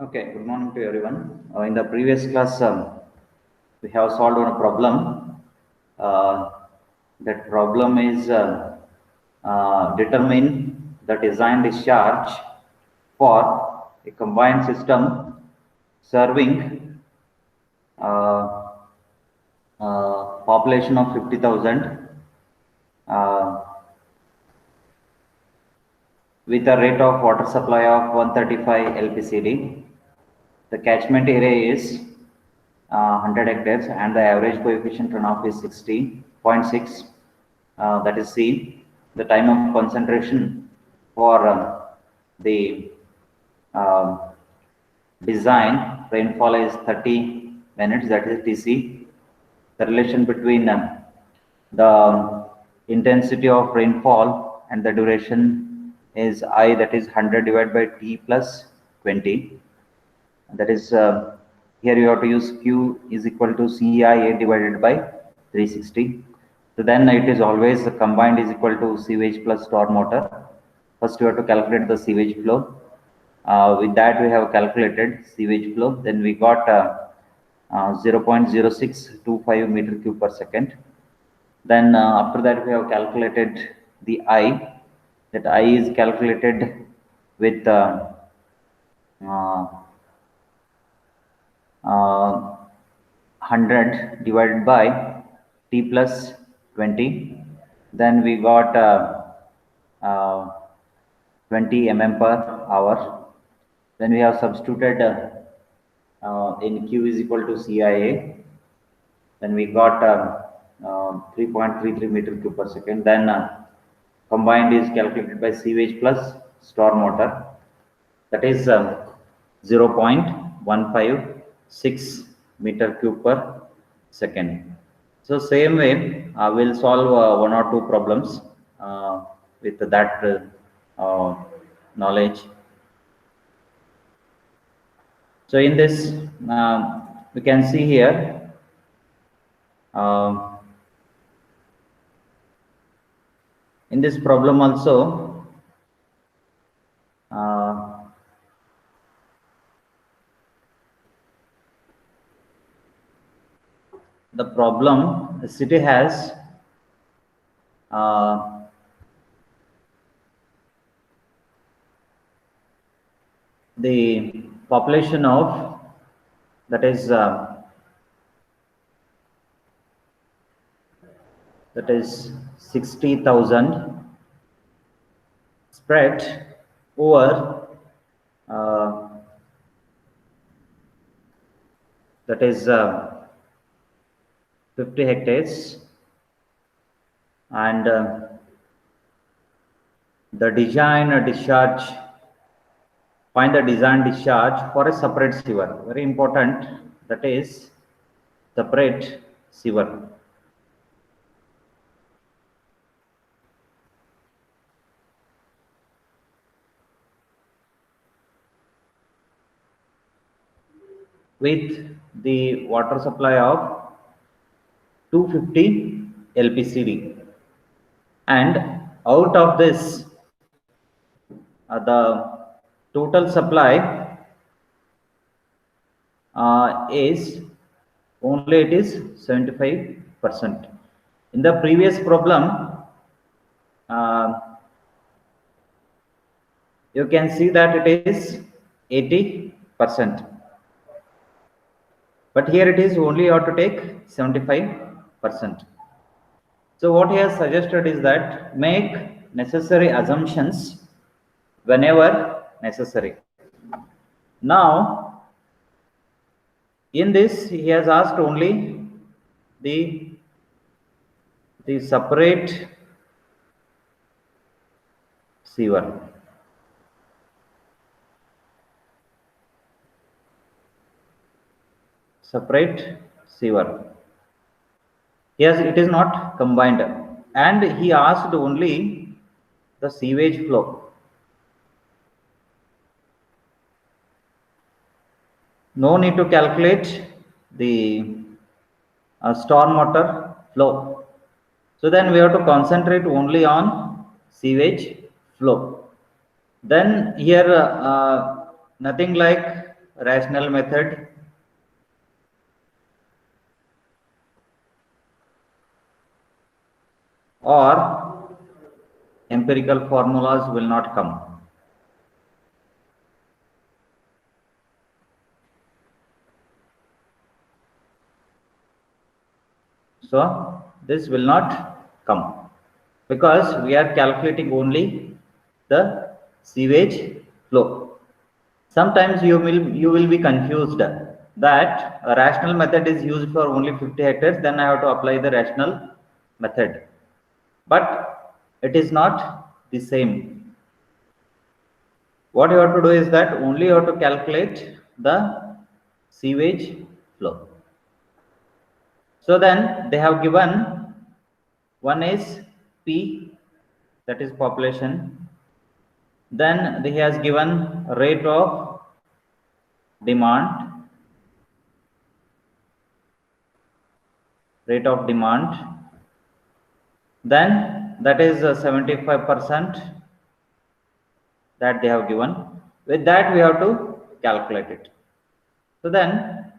Okay, good morning to everyone. In the previous class, we have solved one problem. Uh, that problem is determine the design discharge for a combined system serving uh, population of 50,000 uh, with a rate of water supply of 135 LPCD. The catchment area is 100 hectares and the average coefficient runoff is 60.6, that is C. The time of concentration for the um, design rainfall is 30 minutes, that is TC. The relation between the intensity of rainfall and the duration is I, that is 100 divided by T plus 20. That is here you have to use Q is equal to CIA divided by 360. So then it is always combined is equal to sewage plus storm water. First you have to calculate the sewage flow. With that we have calculated sewage flow. Then we got 0.0625 meter cube per second. Then after that we have calculated the I. That I is calculated with uh, 100 divided by T plus 20. Then we got uh, 20 mm per hour. Then we have substituted in Q is equal to CIA. Then we got 3.33 meter cube per second. Then combined is calculated by sewage plus storm water. That is 0.156 meter cube per second. So same way, we'll solve one or two problems with that knowledge. So in this, we can see here, in this problem also, the problem the city has the population of, that is 60,000 spread over uh, that is 50 hectares, and the design discharge, find the design discharge for a separate sewer. Very important, that is separate sewer. With the water supply of 250 LPCD, and out of this the total supply is only it is 75%. In the previous problem, uh, you can see that it is 80%. But here it is only you have to take 75%. So what he has suggested is that make necessary assumptions whenever necessary. Now, in this he has asked only the separate sewer. Separate sewer. Yes, it is not combined, and he asked only the sewage flow. No need to calculate the stormwater flow. So then we have to concentrate only on sewage flow. Then here nothing like rational method or empirical formulas will not come. So this will not come because we are calculating only the sewage flow. Sometimes you will be confused that a rational method is used for only 50 hectares, then I have to apply the rational method. But it is not the same. What you have to do is that only you have to calculate the sewage flow. So then they have given one is P, that is population. Then he has given rate of demand, then that is 75% that they have given. With that we have to calculate it. So then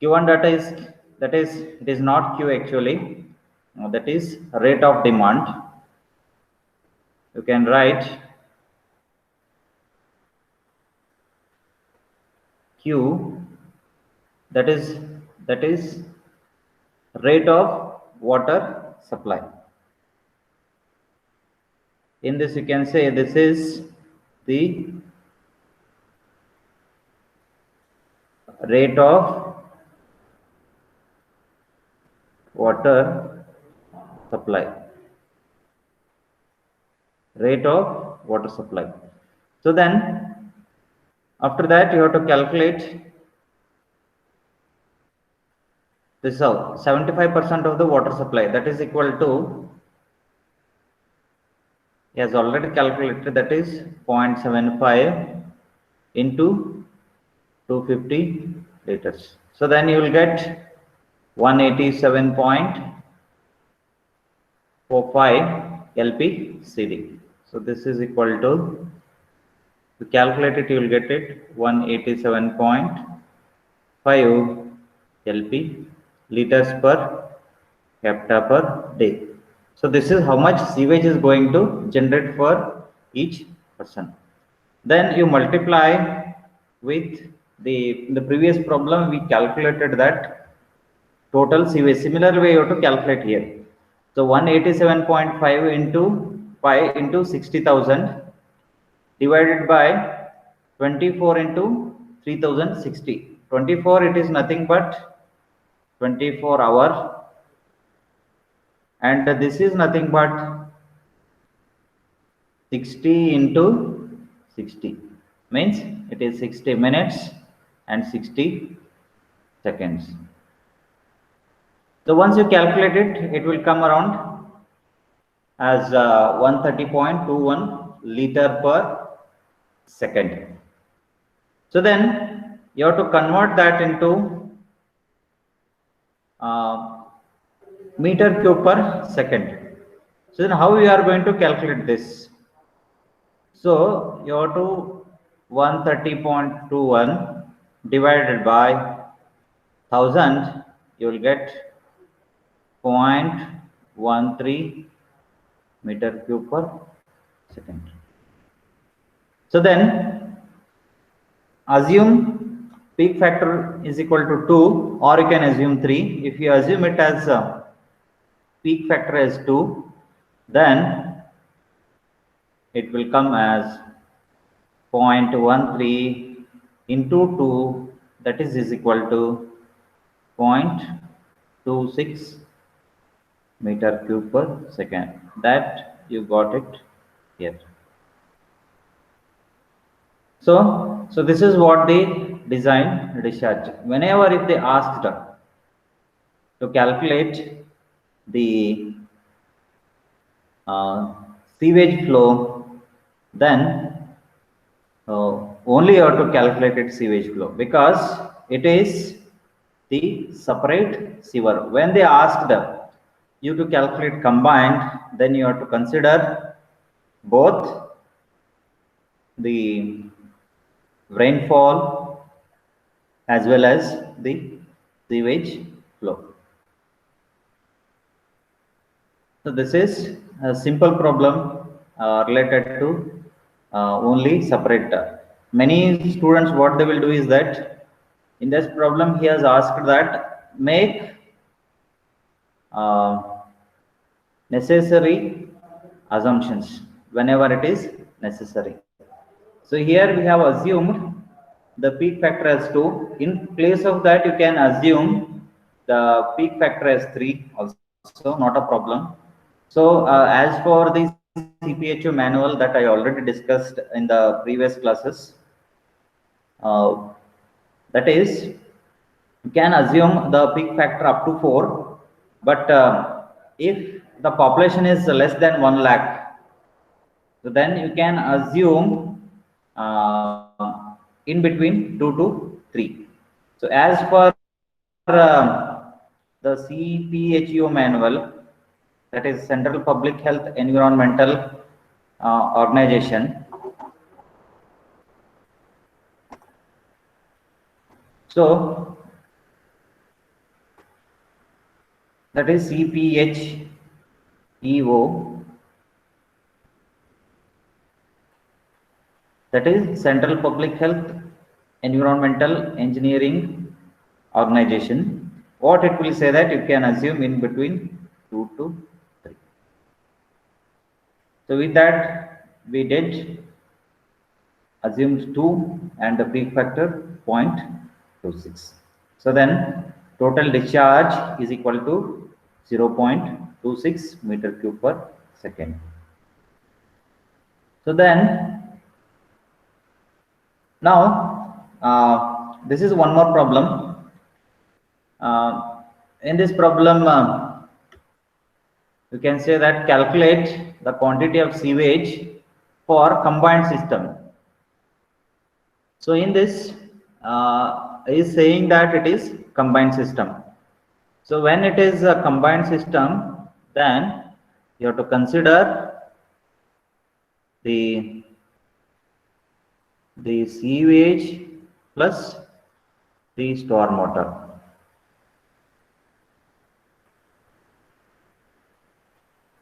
given data is, that is, it is not Q actually, that is rate of demand. You can write Q, that is rate of water supply. In this you can say this is the rate of water supply. So then after that you have to calculate this out. 75% of the water supply, that is equal to, he has already calculated, that is 0.75 into 250 liters. So then you will get 187.45 LPCD. So this is equal to calculate it, you will get it 187.5 LP liters per capita per day. So this is how much sewage is going to generate for each person. Then you multiply with the previous problem, we calculated that total sewage. Similar way you have to calculate here. So 187.5 into 5 into 60,000 divided by 24 into 3060. 24, it is nothing but 24 hour, and this is nothing but 60 into 60, means it is 60 minutes and 60 seconds. So once you calculate it, it will come around as 130.21 liter per second. So then you have to convert that into meter cube per second. So then how we are going to calculate this? So you have to 130.21 divided by 1000, you will get 0.13 meter cube per second. So then assume peak factor is equal to 2, or you can assume 3. If you assume it as peak factor as 2, then it will come as 0.13 into 2, that is equal to 0.26 meter cube per second. That you got it here. So this is what the design discharge. Whenever if they asked to calculate the sewage flow, then only you have to calculate its sewage flow, because it is the separate sewer. When they asked you to calculate combined, then you have to consider both the rainfall as well as the sewage flow. So this is a simple problem related to only separator. Many students, what they will do is that in this problem he has asked that make necessary assumptions whenever it is necessary. So here we have assumed the peak factor as 2. In place of that, you can assume the peak factor as 3 also, not a problem. So as for the CPHU manual that I already discussed in the previous classes, that is, you can assume the peak factor up to 4, but if the population is less than 1 lakh, so then you can assume in between 2 to 3. So as per the CPHEO manual, that is Central Public Health Environmental Organization. So that is CPHEO, that is Central Public Health Environmental Engineering Organization. What it will say that you can assume in between 2 to 3. So with that, we did assumed 2 and the peak factor 0.26. So then total discharge is equal to 0.26 meter cube per second. So then now this is one more problem. In this problem, you can say that calculate the quantity of sewage for combined system. So in this is saying that it is combined system. So when it is a combined system, then you have to consider the sewage plus the storm water.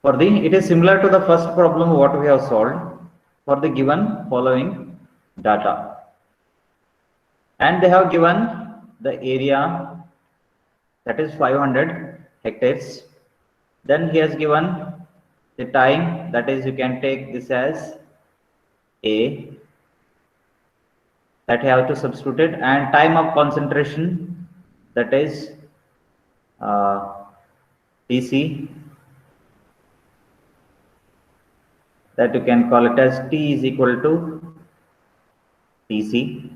For the, it is similar to the first problem what we have solved for the given following data. And they have given the area, that is 500 hectares. Then he has given the time, that is you can take this as A, that you have to substitute it, and time of concentration, that is TC, that you can call it as T is equal to TC.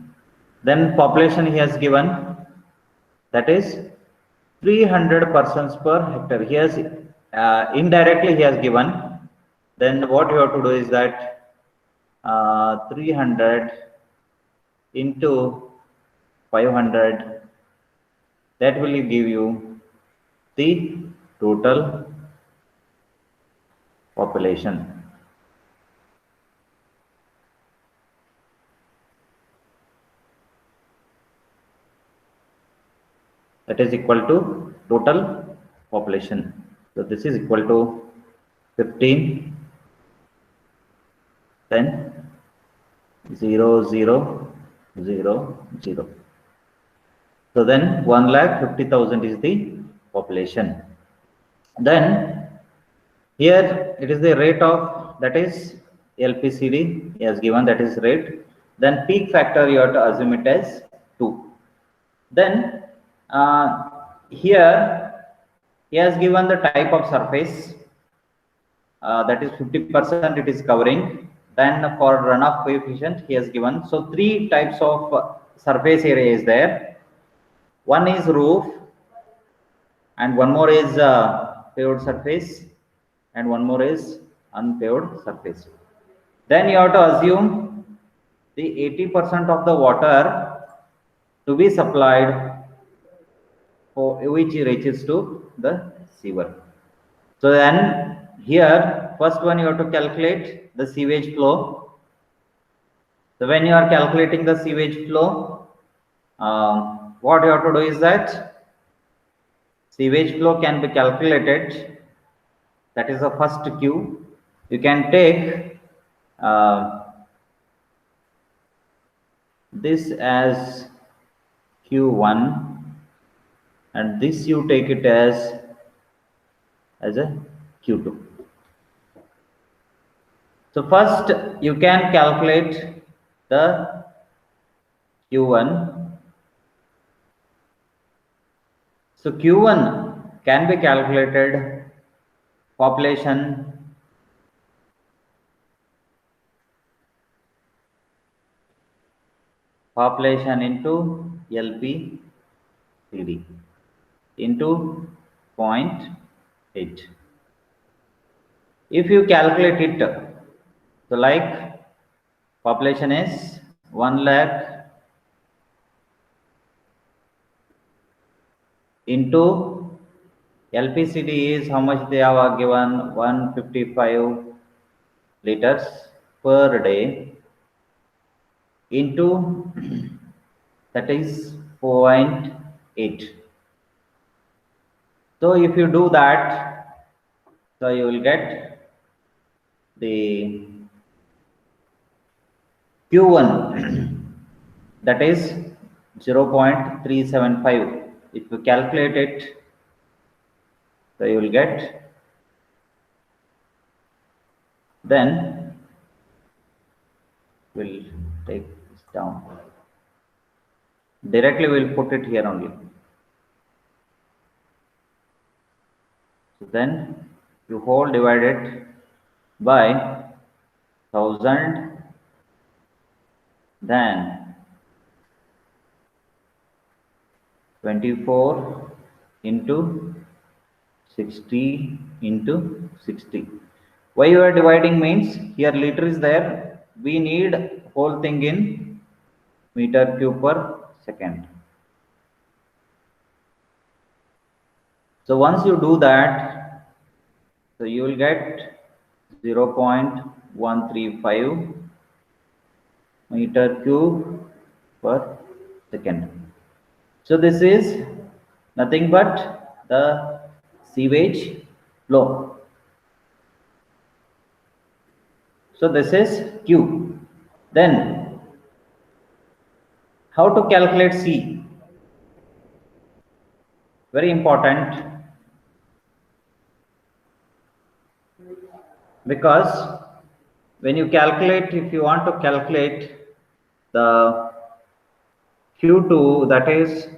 Then population he has given, that is 300 persons per hectare. He has indirectly he has given. Then what you have to do is that 300 into 500, that will give you the total population. That is equal to total population. So this is equal to 15, 10, 0, 0, 0, 0. So then 1,50,000 is the population. Then here it is the rate of, that is LPCD he has given, that is rate. Then peak factor you have to assume it as 2. Then here he has given the type of surface, that is 50% it is covering. Then for runoff coefficient he has given, so 3 types of surface area is there. One is roof, and one more is paved surface, and one more is unpaved surface. Then you have to assume the 80% of the water to be supplied, for which reaches to the sewer. So then here first one you have to calculate the sewage flow. So when you are calculating the sewage flow, what you have to do is that sewage flow can be calculated. That is the first Q. You can take this as Q1, and this you take it as a Q2. So first you can calculate the Q1. So Q1 can be calculated population into LPCD into 0.8. If you calculate it, so like population is 1 lakh into LPCD is how much they have given, 155 liters per day into that is 0.8. So if you do that, so you will get the Q1 that is 0.375. If you calculate it, so you will get, then we'll take this down. Directly we'll put it here only. So then you whole divided by 1000, then 24 into 60 into 60. Why you are dividing means here liter is there. We need whole thing in meter cube per second. So once you do that, so you will get 0.135 meter cube per second. So this is nothing but the sewage flow. So this is Q. Then how to calculate C? Very important, because when you calculate, if you want to calculate the Q2, that is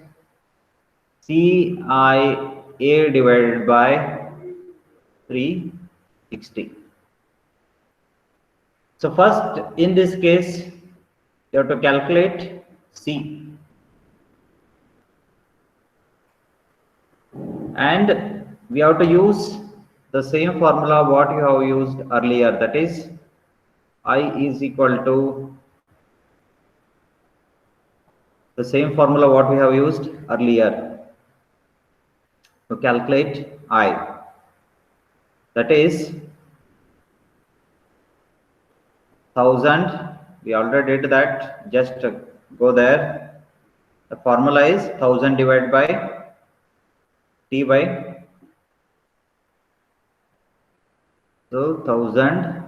CIA divided by 360. So first, in this case, you have to calculate C. And we have to use the same formula what you have used earlier, that is I is equal to the same formula what we have used earlier to calculate I, that is 1000. We already did that, just go there. The formula is 1000 divided by T by, so 1000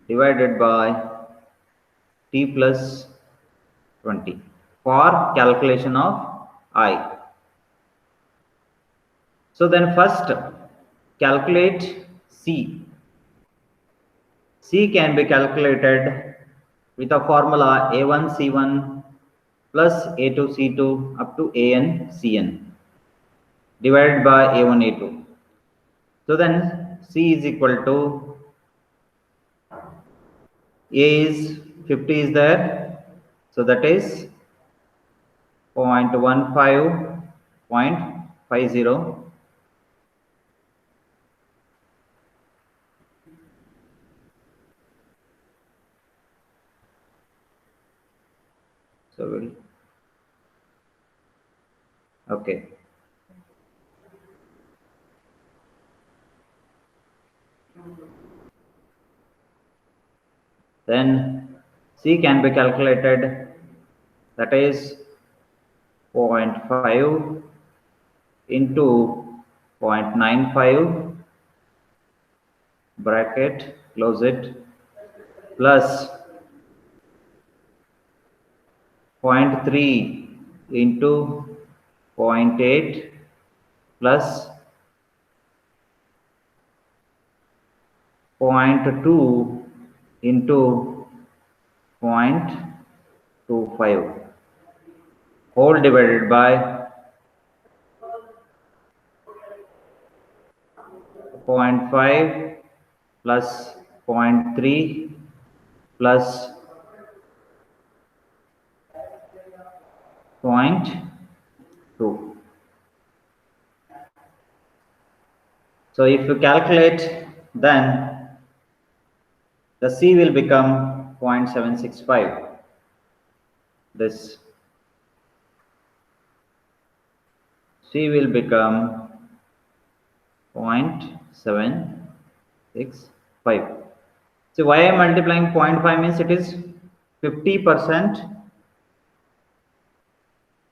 divided by T plus 20 for calculation of I. So then first calculate C. C can be calculated with a formula A1C1 plus A2C2 up to ANCN divided by A1A2. So then C is equal to, A is 50 is there, so that is 0.15, 0.50. So we'll, okay. Then C can be calculated, that is 0.5 into 0.95 bracket, close it, plus 0.3 into 0.8 plus 0.2 into 0.25 whole divided by 0.5 plus 0.3 plus 0.2. So if you calculate, then the C will become 0.765. This C will become 0.765. So why I am multiplying 0.5 means it is 50%.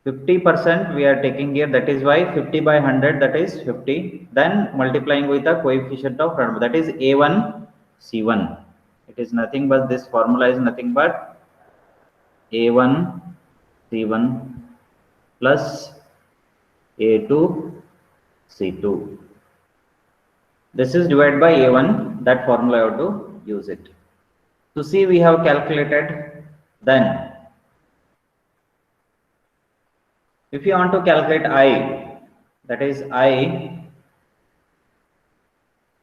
50% we are taking here, that is why 50 by 100, that is 50. Then multiplying with the coefficient of random, that is A1 C1. It is nothing but, this formula is nothing but A1 C1 plus A2 C2. This is divided by A1, that formula I have to use it. So C we have calculated. Then if you want to calculate I, that is I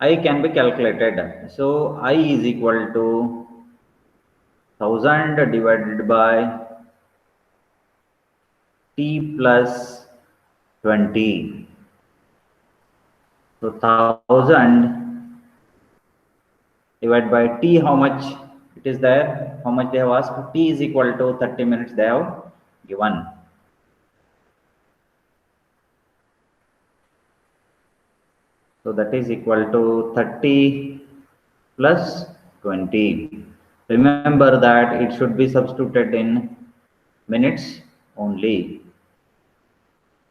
can be calculated. So I is equal to 1000 divided by T plus 20. So 1000 divided by T, how much it is there, how much they have asked? T is equal to 30 minutes they have given. So that is equal to 30 plus 20. Remember that it should be substituted in minutes only.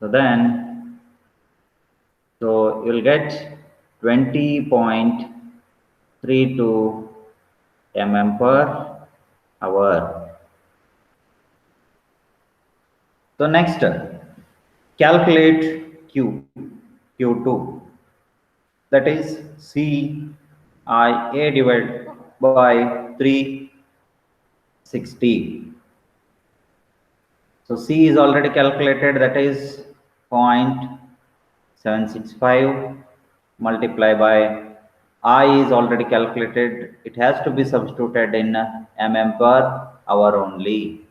So then, so you'll get 20.32 mm per hour. So next, calculate Q2. That is CIA divided by 360. So C is already calculated, that is 0.765 multiplied by I is already calculated. It has to be substituted in mm per hour only.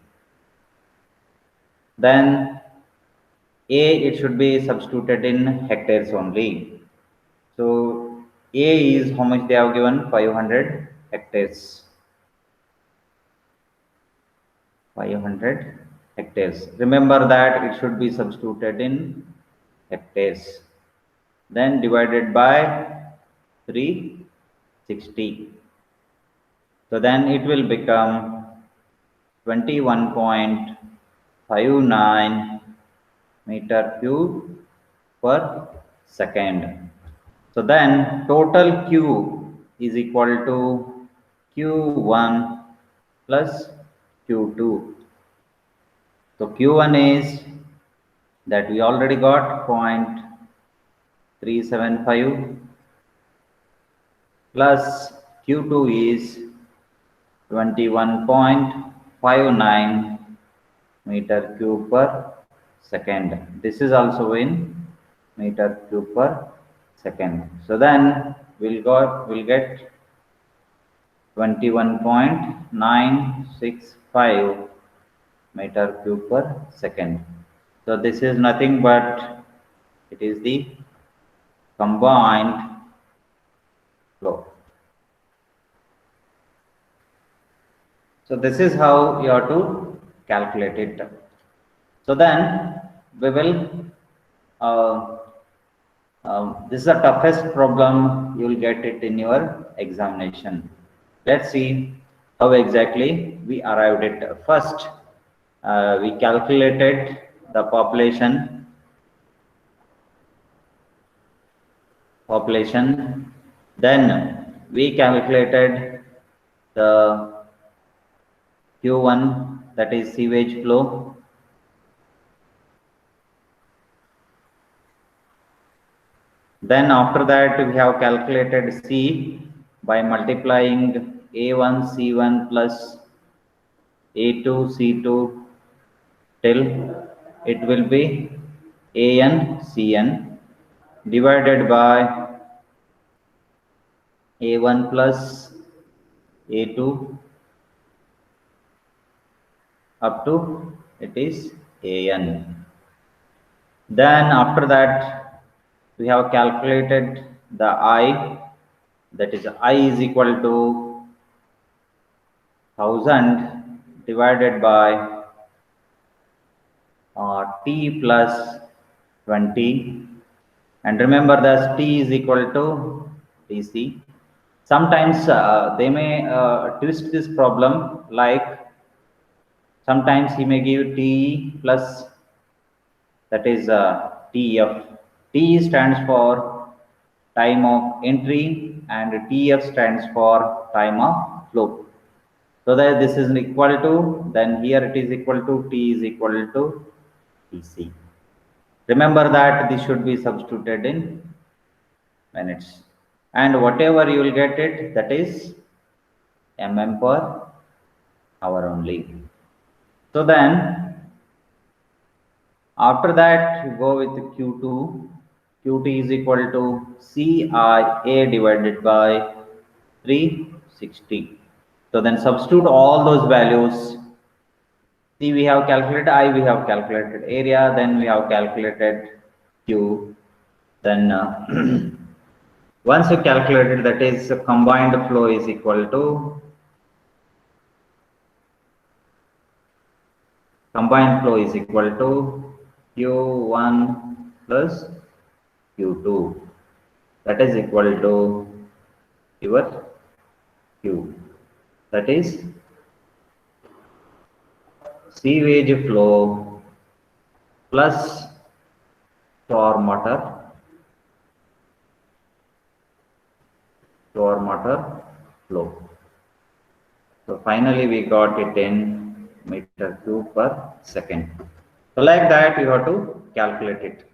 Then A, it should be substituted in hectares only. So A is how much they have given? 500 hectares. 500 hectares. Remember that it should be substituted in hectares. Then divided by 360. So then it will become 21.59 meter cube per second. So then total Q is equal to Q1 plus Q2. So Q1 is that we already got 0.375 plus Q2 is 21.59 meter cube per second. This is also in meter cube per second. So then we'll get 21.965 meter cube per second. So this is nothing but it is the combined flow. So this is how you have to calculate it. So then we will this is the toughest problem, you will get it in your examination. Let's see. How exactly we arrived at? First, we calculated the population. Then we calculated the Q1, that is sewage flow. Then after that we have calculated C by multiplying A1 C1 plus A2 C2 till it will be AN CN divided by A1 plus A2 up to it is AN. Then after that we have calculated the I, that is I is equal to 1000 divided by T plus 20, and remember that T is equal to Tc. Sometimes they may twist this problem, like sometimes he may give T plus, that is TF. T stands for time of entry and TF stands for time of flow. So that this is equal to, then here it is equal to T is equal to Tc. Remember that this should be substituted in minutes, and whatever you will get it, that is mm per hour only. So then after that we go with Q2. Qt is equal to CIA divided by 360. So then substitute all those values. See, we have calculated I, we have calculated area, then we have calculated Q. Then once you calculated, that is combined flow is equal to Q1 plus Q2, that is equal to your Q, that is sewage flow plus storm water flow. So finally we got it in meter cube per second. So like that you have to calculate it.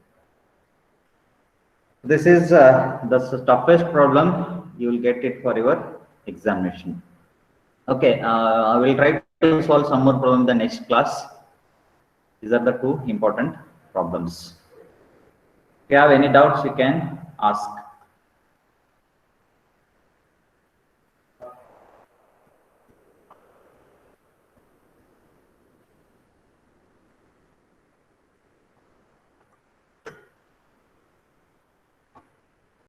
This is the toughest problem. You will get it for your examination. Okay, I will try to solve some more problem in the next class. These are the two important problems. If you have any doubts, you can ask.